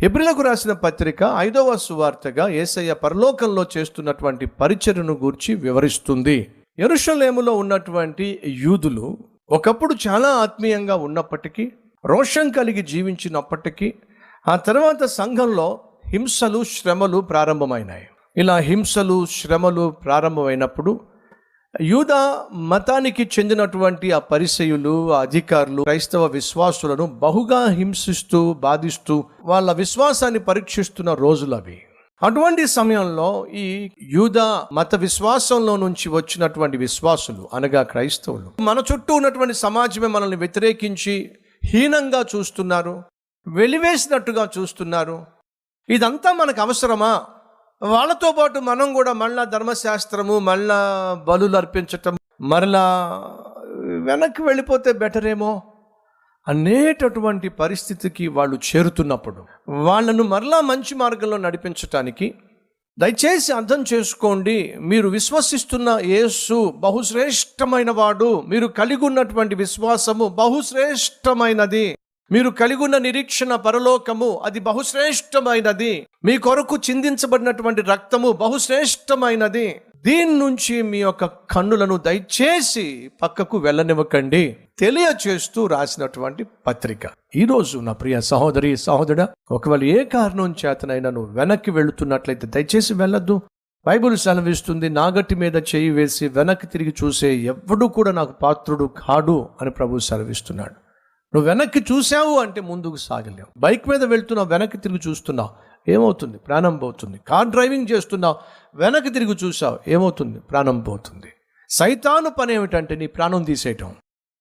హెబ్రీయులకు రాసిన పత్రిక 5వ సువార్తగా యేసయ్య పరలోకంలో చేస్తున్నటువంటి పరిచర్యను గూర్చి వివరిస్తుంది. యెరూషలేములో ఉన్నటువంటి యూదులు ఒకప్పుడు చాలా ఆత్మీయంగా ఉన్నప్పటికీ, రోషం కలిగి జీవించినప్పటికీ, ఆ తర్వాత సంఘంలో హింసలు, శ్రమలు ప్రారంభమైనాయి. ఇలా హింసలు, శ్రమలు ప్రారంభమైనప్పుడు యూదా మతానికి చెందినటువంటి ఆ పరిసయ్యులు, ఆ అధికారులు క్రైస్తవ విశ్వాసులను బహుగా హింసిస్తూ, బాధిస్తూ వాళ్ళ విశ్వాసాన్ని పరీక్షిస్తున్న రోజులు అవి. అటువంటి సమయంలో ఈ యూదా మత విశ్వాసంలో నుంచి వచ్చినటువంటి విశ్వాసులు అనగా క్రైస్తవులు మన చుట్టూ ఉన్నటువంటి సమాజమే మనల్ని వ్యతిరేకించి హీనంగా చూస్తున్నారు, వెలివేసినట్టుగా చూస్తున్నారు. ఇదంతా మనకు అవసరమా? వాళ్ళతో పాటు మనం కూడా మళ్ళా ధర్మశాస్త్రము, మళ్ళా బలులు అర్పించటం, మరలా వెనక్కి వెళ్ళిపోతే బెటరేమో అనేటటువంటి పరిస్థితికి వాళ్ళు చేరుతున్నప్పుడు వాళ్ళను మరలా మంచి మార్గంలో నడిపించటానికి దయచేసి అర్థం చేసుకోండి. మీరు విశ్వసిస్తున్న యేసు బహుశ్రేష్టమైన వాడు. మీరు కలిగి ఉన్నటువంటి విశ్వాసము బహుశ్రేష్టమైనది. మీరు కలిగి ఉన్న నిరీక్షణ పరలోకము అది బహుశ్రేష్టమైనది. మీ కొరకు చిందించబడినటువంటి రక్తము బహుశ్రేష్టమైనది. దీని నుంచి మీ యొక్క కన్నులను దయచేసి పక్కకు వెళ్ళనివ్వకండి తెలియచేస్తూ రాసినటువంటి పత్రిక. ఈరోజు నా ప్రియ సహోదరి, సహోదరుడా, ఒకవేళ ఏ కారణం చేతనైనా నువ్వు వెనక్కి వెళుతున్నట్లయితే దయచేసి వెళ్ళొద్దు. బైబిల్ సెలవిస్తుంది, నాగటి మీద చేయి వేసి వెనక్కి తిరిగి చూసే ఎవడు కూడా నాకు పాత్రుడు కాడు అని ప్రభువు సెలవిస్తున్నాడు. నువ్వు వెనక్కి చూసావు అంటే ముందుకు సాగలేవు. బైక్ మీద వెళ్తున్నావు, వెనక్కి తిరిగి చూస్తున్నావు, ఏమవుతుంది? ప్రాణం పోతుంది. కార్ డ్రైవింగ్ చేస్తున్నావు, వెనక్కి తిరిగి చూసావు, ఏమవుతుంది? ప్రాణం పోతుంది. సైతాను పని ఏమిటంటే నీ ప్రాణం తీసేయటం.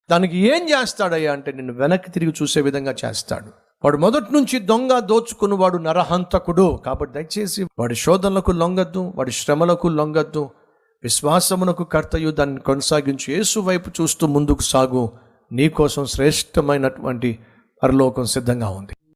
దానికి ఏం చేస్తాడయ్యా అంటే నిన్ను వెనక్కి తిరిగి చూసే విధంగా చేస్తాడు. వాడు మొదటి నుంచి దొంగ, దోచుకున్నవాడు, నరహంతకుడు. కాబట్టి దయచేసి వాడి శోధనలకు లొంగద్దు, వాడి శ్రమలకు లొంగద్దు. విశ్వాసమునకు కర్తయు దాన్ని కొనసాగించి యేసు వైపు చూస్తూ ముందుకు సాగు. నీ కోసం శ్రేష్టమైనటువంటి పరలోకం సిద్ధంగా ఉంది.